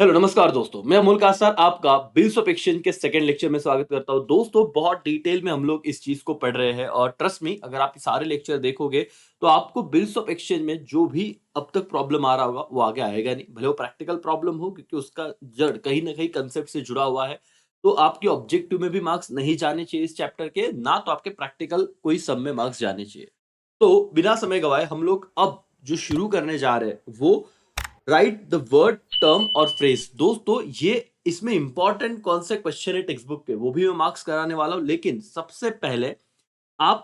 Hello नमस्कार दोस्तों, मैं अमोल कासार आपका बिल्स ऑफ एक्सचेंज के सेकंड लेक्चर में स्वागत करता हूं। दोस्तों बहुत डिटेल में हम लोग इस चीज को पढ़ रहे हैं और ट्रस्ट मी, अगर आप ये सारे लेक्चर देखोगे तो आपको बिल्स ऑफ एक्सचेंज में जो भी अब तक प्रॉब्लम आ रहा होगा वो आगे आएगा नहीं। भले वो प्रैक्टिकल प्रॉब्लम हो, क्योंकि उसका जड़ कहीं ना कहीं कंसेप्ट से जुड़ा हुआ है। तो आपके ऑब्जेक्टिव में भी मार्क्स नहीं जाने चाहिए इस चैप्टर के, ना तो आपके प्रैक्टिकल कोई सम में मार्क्स जाने चाहिए। तो बिना समय गवाए हम लोग अब जो शुरू करने जा रहे हैं वो राइट द वर्ड, टर्म और फ्रेज। दोस्तों ये इसमें इंपॉर्टेंट कौन से क्वेश्चन है टेक्स्ट बुक के, वो भी मैं मार्क्स कराने वाला हूं। लेकिन सबसे पहले आप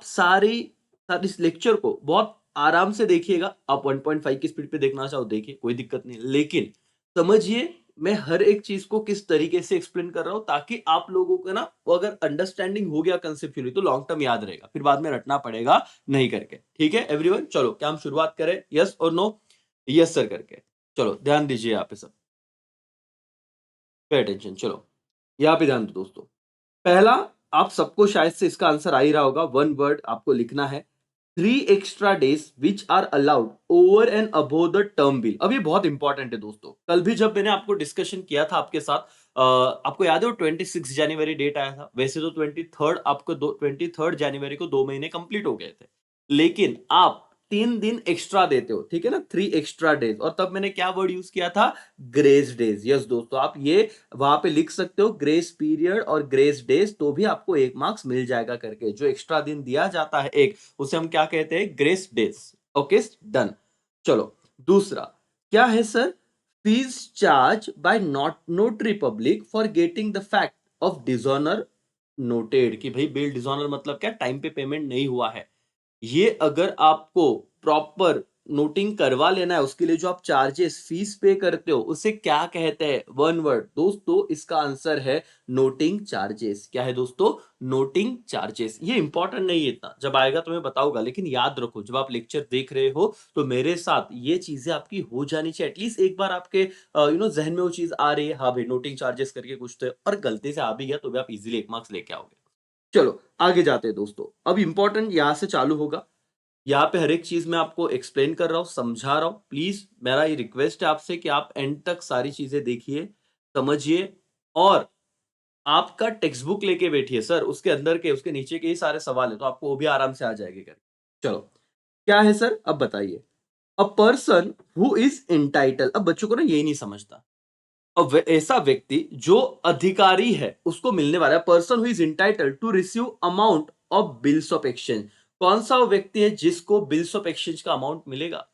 इस लेक्चर को बहुत आराम से देखिएगा। आप 1.5 की स्पीड पे देखना चाहो देखिए, कोई दिक्कत नहीं, लेकिन समझिए मैं हर एक चीज को किस तरीके से एक्सप्लेन कर रहा हूं, ताकि आप लोगों को ना वो अगर अंडरस्टैंडिंग हो गया कंसेप्चुअली तो लॉन्ग टर्म याद रहेगा, फिर बाद में रटना पड़ेगा नहीं करके। ठीक है एवरीवन, चलो क्या हम शुरुआत करें? यस और नो? यस सर करके। चलो ध्यान दीजिए यहाँ पे सब, पे अटेंशन। चलो यहाँ पे ध्यान दो दोस्तों। पहला, आप सबको शायद से इसका आंसर आ ही रहा होगा। वन वर्ड आपको लिखना है, 3 extra days which are allowed over and above the term bill. अब ये बहुत इंपॉर्टेंट है दोस्तों। कल भी जब मैंने आपको डिस्कशन किया था आपके साथ, आपको याद है वो 26 जनवरी डेट आया था। वैसे तो 23 जनवरी को 2 महीने कंप्लीट हो गए थे, लेकिन आप 3 दिन एक्स्ट्रा देते हो, ठीक है ना, 3 एक्स्ट्रा डेज। और तब मैंने क्या वर्ड यूज किया था? Grace days. यस दोस्तों, आप ये वहां पे लिख सकते हो, ग्रेस पीरियड और ग्रेस डेज, तो भी आपको 1 मार्क्स मिल जाएगा करके। जो एक्स्ट्रा दिन दिया जाता है एक, उसे हम क्या कहते हैं? Grace days. Okay done. चलो दूसरा क्या है sir? Fees charge bye not notary public for getting the fact of dishonour noted. कि भाई बिल डिसऑनर मतलब क्या? टाइम पे पेमेंट नहीं हुआ है। ये अगर आपको प्रॉपर नोटिंग करवा लेना है, उसके लिए जो आप चार्जेस फीस पे करते हो उसे क्या कहते हैं? वन वर्ड दोस्तों, इसका आंसर है नोटिंग चार्जेस। क्या है दोस्तों? Noting charges. ये इंपॉर्टेंट नहीं है इतना, जब आएगा तो मैं बताऊंगा, लेकिन याद रखो जब आप लेक्चर देख रहे हो तो मेरे साथ ये चीजें आपकी हो जानी चाहिए। एटलीस्ट एक बार आपके जहन में वो चीज आ रही है, हाँ भाई नोटिंग चार्जेस करके कुछ तो है, और गलती से आ भी गया तो भी आप इजीली 1 मार्क्स लेके आओगे। चलो आगे जाते हैं दोस्तों। अब इंपॉर्टेंट यहां से चालू होगा। यहाँ पे हर एक चीज मैं आपको एक्सप्लेन कर रहा हूँ, समझा रहा हूँ। प्लीज मेरा ये रिक्वेस्ट है आपसे कि आप एंड तक सारी चीजें देखिए, समझिए, और आपका टेक्स्ट बुक लेके बैठिए सर। उसके अंदर के, उसके नीचे के ही सारे सवाल है, तो आपको वो भी आराम से आ जाएंगे कर। चलो क्या है सर, अब बताइए। A person who is entitle. अब बच्चों को ना यही नहीं समझता। अब ऐसा व्यक्ति जो अधिकारी है उसको मिलने वाला है, person who is entitle to receive amount of bills of exchange. कौन सा वो व्यक्ति है जिसको बिल्स ऑफ एक्सचेंज का अमाउंट मिलेगा?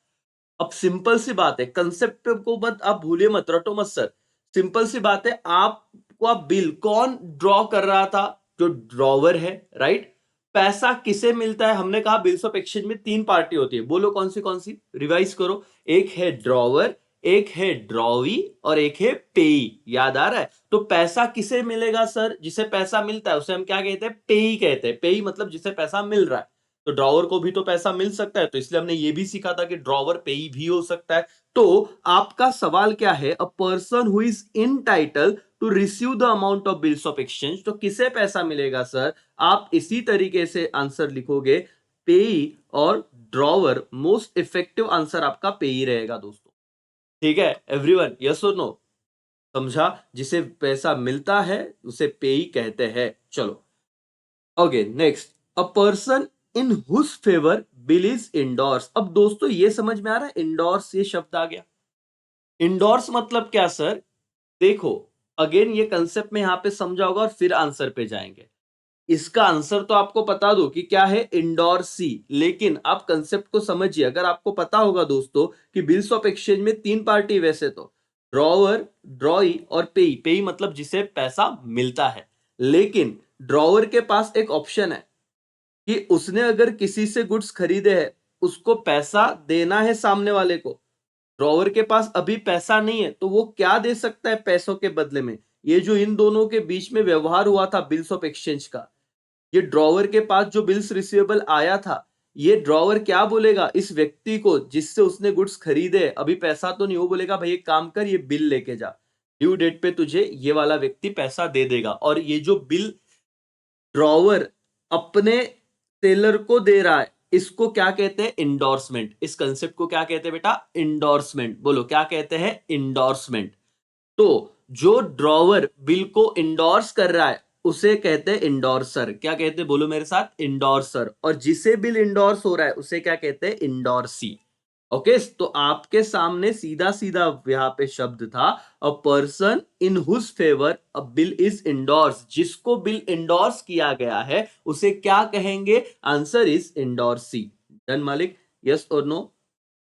अब सिंपल सी बात है, कंसेप्ट को मत आप भूलिए, मत रटो मत सर। सिंपल सी बात है, आपको आप बिल कौन ड्रॉ कर रहा था? जो ड्रॉवर है, राइट। पैसा किसे मिलता है? हमने कहा बिल्स ऑफ एक्सचेंज में 3 पार्टी होती है। बोलो कौन सी? रिवाइज करो। एक है ड्रॉवर, एक है ड्रॉवी, और एक है पेई। याद आ रहा है? तो पैसा किसे मिलेगा सर? जिसे पैसा मिलता है उसे हम क्या कहते हैं? पेई कहते हैं। पेई मतलब जिसे पैसा मिल रहा है। तो ड्रॉवर को भी तो पैसा मिल सकता है, तो इसलिए हमने ये भी सीखा था कि ड्रॉवर पेई भी हो सकता है। तो आपका सवाल क्या है? A person who is entitle to receive the amount of bills of exchange. तो किसे पैसा मिलेगा सर? आप इसी तरीके से आंसर लिखोगे, पेई और ड्रॉवर। मोस्ट इफेक्टिव आंसर आपका पेई रहेगा दोस्तों। ठीक है एवरीवन, यस और नो? समझा? जिसे पैसा मिलता है उसे पेई कहते हैं। चलो okay next, a person in whose favour bill is endorse. अब दोस्तों ये समझ में आ रहा है, इंडोर्स ये शब्द आ गया। इंडोर्स मतलब क्या सर? देखो, अगेन ये कंसेप्ट में यहां पे समझा होगा और फिर आंसर पे जाएंगे। इसका आंसर तो आपको बता दो कि क्या है, इंडोर्सी। लेकिन आप कंसेप्ट को समझिए। अगर आपको पता होगा दोस्तों कि बिल्स ऑफ एक्सचेंज में 3 पार्टी, वैसे तो ड्रॉवर, ड्रॉई और पेई। पेई मतलब जिसे पैसा मिलता है, लेकिन ड्रॉवर के पास एक ऑप्शन है कि उसने अगर किसी से गुड्स खरीदे हैं, उसको पैसा देना है सामने वाले को। ड्रॉवर के पास अभी पैसा नहीं है, तो वो क्या दे सकता है पैसों के बदले में? ये जो इन दोनों के बीच में व्यवहार हुआ था बिल्स ऑफ एक्सचेंज का, ये ड्रॉवर के पास जो बिल्स रिसीवेबल आया था, ये ड्रॉवर क्या बोलेगा इस व्यक्ति को जिससे उसने गुड्स खरीदे, अभी पैसा तो नहीं, वो बोलेगा भाई एक काम कर, ये बिल लेके जा, ड्यू डेट पे तुझे ये वाला व्यक्ति पैसा दे देगा। और ये जो बिल ड्रॉवर अपने सेलर को दे रहा है, इसको क्या कहते हैं? इंडोर्समेंट। इस कंसेप्ट को क्या कहते हैं बेटा? इंडोर्समेंट। बोलो क्या कहते हैं? इंडोर्समेंट। तो जो ड्रॉवर बिल को इंडोर्स कर रहा है उसे कहते हैं इंडोर्सर। क्या कहते हैं, बोलो मेरे साथ, इंडोर्सर। और जिसे बिल इंडोर्स हो रहा है उसे क्या कहते हैं, इंडोर्सी। ओके, तो आपके सामने सीधा सीधा यहां पे शब्द था, a person in whose favour a bill is endorse. जिसको बिल इंडोर्स किया गया है उसे क्या कहेंगे, आंसर इज इंडोर्सी। डन मालिक, यस और नो।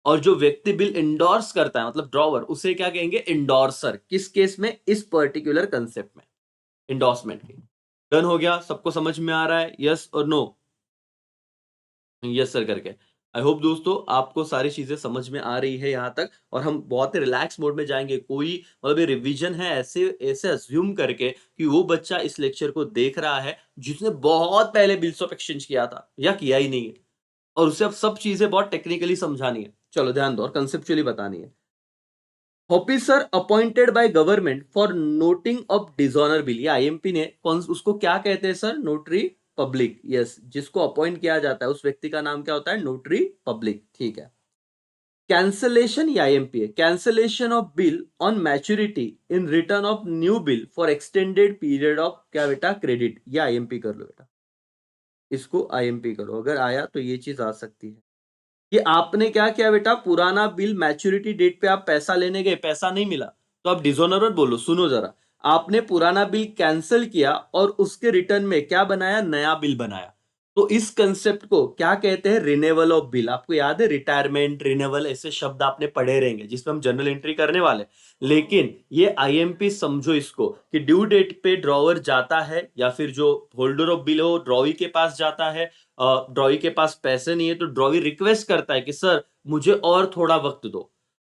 और जो व्यक्ति बिल इंडोर्स करता है मतलब ड्रॉवर, उसे क्या कहेंगे, इंडोर्सर। किस केस में, इस पर्टिकुलर कंसेप्ट में, इंडोर्समेंट के। डन हो गया, सबको समझ में आ रहा है, यस और नो, यस सर करके। आई होप दोस्तों आपको सारी चीजें समझ में आ रही है यहां तक, और हम बहुत ही रिलैक्स मोड में जाएंगे। कोई मतलब ये रिवीजन है ऐसे ऐसे अज्यूम करके कि वो बच्चा इस लेक्चर को देख रहा है जिसने बहुत पहले बिल्स ऑफ एक्सचेंज किया था या किया ही नहीं है, और उसे अब सब चीजें बहुत टेक्निकली समझानी है। चलो ध्यान दो, और कंसेप्चुअली बतानी है। Officer appointed by government for noting of dishonour bill, ये आईएमपी ने कौन, उसको क्या कहते हैं सर, नोटरी पब्लिक। यस, जिसको अपॉइंट किया जाता है उस व्यक्ति का नाम क्या होता है, नोटरी पब्लिक। ठीक है। कैंसलेशन, ये आईएमपी है, cancellation of bill on maturity in return of new bill for extended period of क्या बेटा, क्रेडिट। ये आईएमपी कर लो बेटा, इसको आईएमपी करो, अगर आया तो ये चीज आ सकती है कि आपने क्या किया बेटा, पुराना बिल मैच्योरिटी डेट पे आप पैसा लेने गए, पैसा नहीं मिला, तो आप डिसऑनर बोलो। सुनो जरा, आपने पुराना बिल कैंसिल किया और उसके रिटर्न में क्या बनाया, नया बिल बनाया। तो इस कंसेप्ट को क्या कहते हैं, रिनेवल ऑफ बिल। आपको याद है, रिटायरमेंट, रिनेवल, ऐसे शब्द आपने पढ़े रहेंगे जिसमें हम जनरल एंट्री करने वाले। लेकिन ये आईएमपी समझो इसको, कि ड्यू डेट पे ड्रॉवर जाता है या फिर जो होल्डर ऑफ बिल हो ड्रॉवी के पास जाता है, ड्रॉवी के पास पैसे नहीं है तो ड्रॉवी रिक्वेस्ट करता है कि सर मुझे और थोड़ा वक्त दो।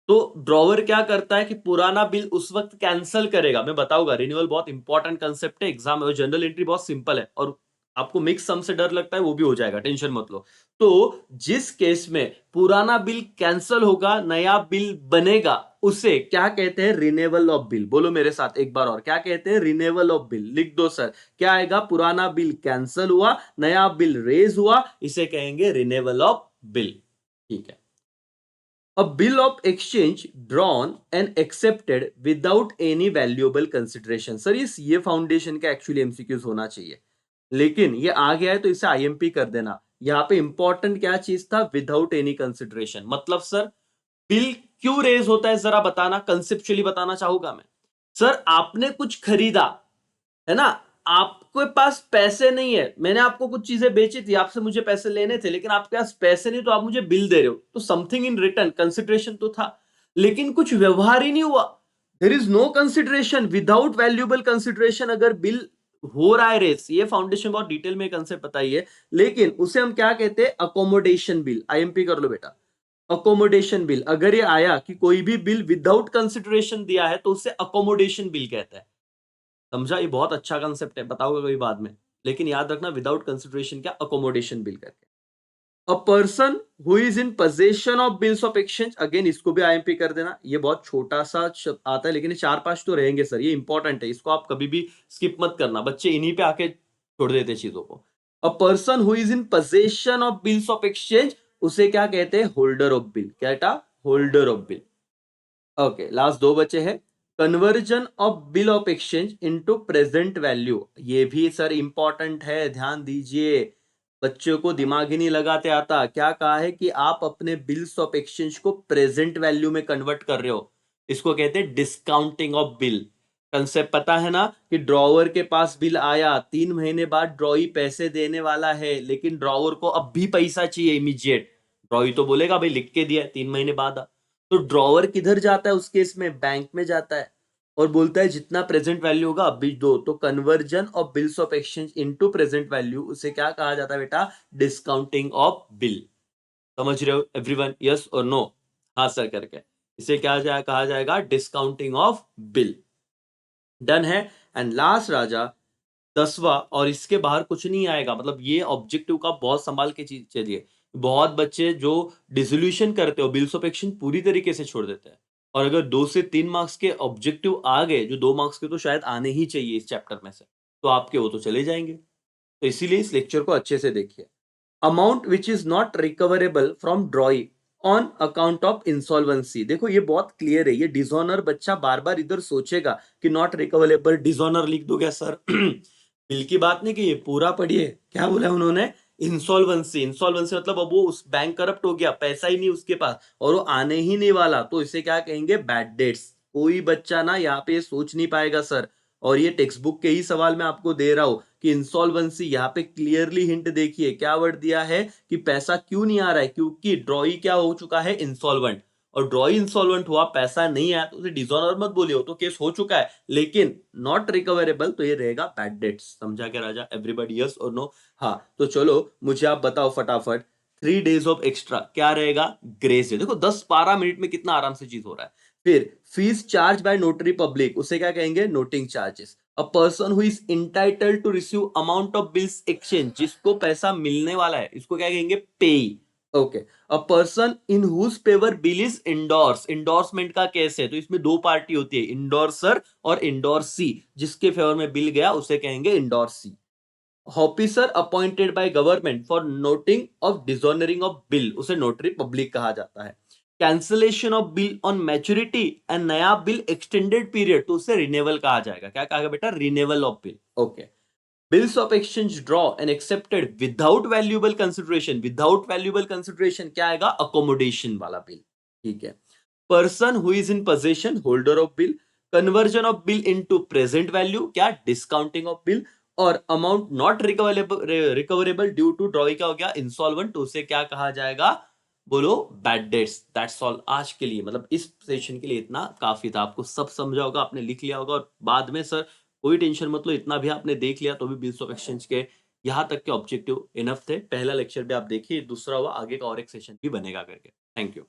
तो ड्रॉवर क्या करता है कि पुराना बिल उस वक्त कैंसिल करेगा। मैं बताऊंगा, रिन्यूअल बहुत इंपॉर्टेंट कंसेप्ट है एग्जाम में। जनरल एंट्री बहुत सिंपल है, और आपको मिक्स सम से डर लगता है वो भी हो जाएगा, टेंशन मत लो। तो जिस केस में पुराना बिल कैंसिल होगा, नया बिल बनेगा, उसे क्या कहते हैं, रिनेवल ऑफ बिल। बोलो मेरे साथ एक बार और, क्या कहते हैं, रिनेवल ऑफ बिल। लिख दो सर, क्या आएगा, पुराना बिल कैंसिल हुआ, नया बिल रेज हुआ, इसे कहेंगे रिनेवल ऑफ बिल। ठीक है। A bill of exchange drawn and accepted without any valuable consideration। Sir ये सीए फाउंडेशन का एक्चुअली एमसीक्यूज होना चाहिए, लेकिन ये आ गया है तो इसे आईएमपी कर देना। यहाँ पे इंपॉर्टेंट क्या चीज था, विदाउट एनी कंसिडरेशन। मतलब सर बिल क्यों रेज होता है जरा बताना, कंसेप्चुअली बताना चाहूंगा मैं। सर आपने कुछ खरीदा है ना, आपके पास पैसे नहीं है, मैंने आपको कुछ चीजें बेची थी, आपसे मुझे पैसे लेने थे, लेकिन आपके पास पैसे नहीं तो आप मुझे बिल दे रहे हो, तो समथिंग इन रिटर्न, कंसिडरेशन तो था, लेकिन कुछ व्यवहार ही नहीं हुआ। There is no consideration, without valuable consideration अगर बिल हो रहा है रेस, ये फाउंडेशन बहुत डिटेल में कंसेप्ट बताइए, लेकिन उसे हम क्या कहते हैं, अकोमोडेशन बिल। आईएमपी कर लो बेटा, अकोमोडेशन बिल। अगर ये आया कि कोई भी बिल विदाउट कंसिडरेशन दिया है तो उसे अकोमोडेशन बिल कहता है। समझा, ये बहुत अच्छा कंसेप्ट है, बताऊंगा कभी बाद में, लेकिन याद रखना विदाउट कंसिडरेशन क्या, अकोमोडेशन बिल करके। अ person who is in possession of bills of exchange, again इसको भी आईएमपी कर देना। ये बहुत छोटा सा शब्द आता है, लेकिन ये 4-5 तो रहेंगे सर, ये इंपॉर्टेंट है, इसको आप कभी भी स्किप मत करना, बच्चे इन्हीं पे आके छोड़ देते चीजों को। अ person who is in possession of bills of exchange, उसे क्या कहते हैं, होल्डर ऑफ बिल। क्या बेटा, holder of bill. Okay, last दो बचे हैं। Conversion of bill of exchange into present value, ये भी सर इंपॉर्टेंट है, ध्यान दीजिए। बच्चों को दिमाग ही नहीं लगाते आता। क्या कहा है कि आप अपने बिल्स ऑफ एक्सचेंज को प्रेजेंट वैल्यू में कन्वर्ट कर रहे हो, इसको कहते हैं डिस्काउंटिंग ऑफ बिल। कंसेप्ट पता है ना, कि ड्रॉवर के पास बिल आया, 3 महीने बाद ड्रॉई पैसे देने वाला है, लेकिन ड्रॉवर को अब भी पैसा चाहिए इमीडिएट। ड्रॉई तो बोलेगा भाई लिख के दिया है, 3 महीने बाद आ। तो ड्रॉवर किधर जाता है उस केस में, बैंक में जाता है, और बोलता है जितना प्रेजेंट वैल्यू होगा अभी दो। तो conversion of bills of exchange into present value, उसे क्या कहा जाता है बेटा, डिस्काउंटिंग ऑफ बिल। समझ रहे हो एवरीवन, यस और नो, हाँ सर करके। इसे क्या कहा जाएगा, डिस्काउंटिंग ऑफ बिल। डन है। एंड लास्ट राजा 10वां, और इसके बाहर कुछ नहीं आएगा, मतलब ये ऑब्जेक्टिव का बहुत संभाल के चीज चलिए। बहुत बच्चे जो डिसोल्यूशन करते हो, बिल्स ऑफ एक्सचेंज पूरी तरीके से छोड़ देते हैं, और अगर 2 से 3 मार्क्स के ऑब्जेक्टिव आ गए, जो 2 मार्क्स के तो शायद आने ही चाहिए इस चैप्टर में से, तो आपके वो तो चले जाएंगे। तो इसीलिए इस लेक्चर को अच्छे से देखिए। Amount which is not recoverable from ड्रॉई on account of insolvency. देखो ये बहुत क्लियर है, ये डिसऑनर बच्चा बार बार इधर सोचेगा कि नॉट रिकवरेबल, डिसऑनर लिख दो क्या सर? बिल की बात नहीं की, ये पूरा पढ़िए क्या बोला उन्होंने, इंसॉल्वेंसी। इंसॉल्वेंसी मतलब अब वो उस बैंक करप्ट हो गया, पैसा ही नहीं उसके पास और वो आने ही नहीं वाला, तो इसे क्या कहेंगे, बैड डेट्स। कोई बच्चा ना यहाँ पे सोच नहीं पाएगा सर, और ये टेक्स्ट बुक के ही सवाल मैं आपको दे रहा हूं कि इंसॉल्वेंसी, यहाँ पे क्लियरली हिंट देखिए क्या वर्ड दिया है कि पैसा क्यों नहीं आ रहा है, क्योंकि ड्रॉई क्या हो चुका है, इंसॉल्वेंट। और ड्रॉई इंसॉल्वेंट हुआ, पैसा नहीं आया, तो उसे डिसऑनर मत बोलिए, तो केस हो चुका है, लेकिन नॉट रिकवरेबल, तो ये रहेगा बैड डेट्स। समझा क्या राजा? एवरीबॉडी यस और नो? हाँ, तो चलो मुझे आप बताओ फटाफट, 3 days ऑफ एक्स्ट्रा क्या रहेगा, ग्रेस डे। देखो 10-12 मिनट में कितना आराम से चीज हो रहा है। फिर fees charge by notary public, उसे क्या कहेंगे, noting charges. A person who is entitled to receive amount of bills exchange, जिसको पैसा मिलने वाला है, इसको क्या कहेंगे, payee. Okay. A person in whose favour bill is endorse, endorsement का केस है, तो इसमें दो पार्टी होती है, इंडोर्सर और इंडोर्सी। जिसके फेवर में बिल गया उसे कहेंगे endorsee. Officer appointed by government for noting of dishonouring of bill, उसे नोटरी पब्लिक कहा जाता है। Cancellation of bill on maturity and नया बिल एक्सटेंडेड पीरियड, तो उसे रिनेवल कहा जाएगा। क्या कहा बेटा, renewal of bill. Okay. Bills of exchange draw and accepted without valuable consideration, without valuable consideration क्या आएगा, अकोमोडेशन वाला बिल। ठीक है। Person who is in possession, holder of bill. Conversion of bill into present value, क्या, discounting of bill. और amount not recoverable due to draw, क्या हो गया, इंसॉल्वेंट, उसे क्या कहा जाएगा, बोलो, बैड डेट्स। दैट्स ऑल आज के लिए, मतलब इस सेशन के लिए इतना काफी था। आपको सब समझा होगा, आपने लिख लिया होगा, और बाद में सर कोई टेंशन मत लो, इतना भी आपने देख लिया तो भी बिल्स ऑफ एक्सचेंज के यहां तक के ऑब्जेक्टिव इनफ थे। पहला लेक्चर भी आप देखिए, दूसरा हुआ आगे का और एक सेशन भी बनेगा करके। Thank you.